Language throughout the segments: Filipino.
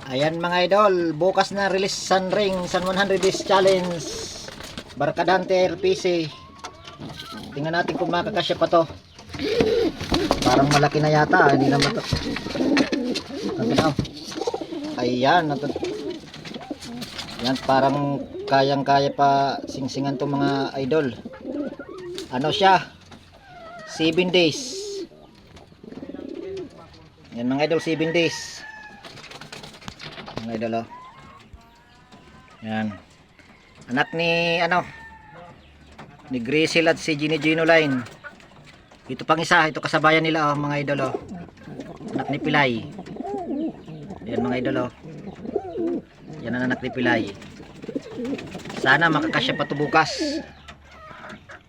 Ayan mga idol, bukas na release Sun Ring Sun 100 Days Challenge Barkadante RPC. Tingnan natin kung makakasya pa to. Parang malaki na yata, hindi naman to. Ayan, yan, parang kayang-kaya pa singsingan to mga idol. Ano siya? 7 days. Yan mga idol, 7 days. Mga idol, oh. Yan. Anak ni ni Grisel at si Gino Line. Ito pang isa, ito kasabayan nila, oh, mga idol, oh. Anak ni Pilay. Yan mga idol, oh. Yan ang anak ni Pilay. Sana makakasya pa to bukas.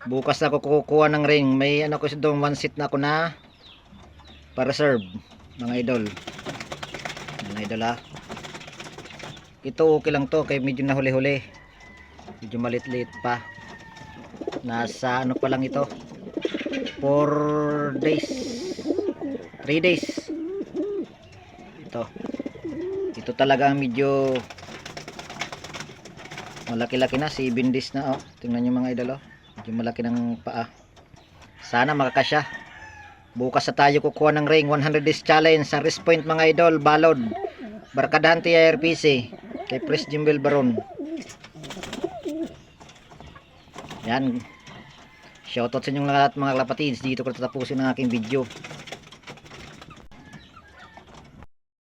Bukas na ako kukuha ng ring. May ko doon, one seat na ako na pa-reserve mga idol. Mga idol, ah. Ito okay lang to, kay medyo nahuli-huli. Medyo malit-lit pa. Nasa pa lang ito, 4 days 3 days. Ito talaga ang medyo malaki-laki na, 7 days na, oh. Tingnan nyo mga idol, oh. Medyo malaki ng paa. Sana makakasya. Bukas na tayo kukuha ng ring 100 days challenge sa Wrist Point mga idol, Balod Barkadante RPC kay Pres Jimbel Baron. Yan, shoutout sa inyong lahat mga kapatids. Dito ko tatapusin ang aking video.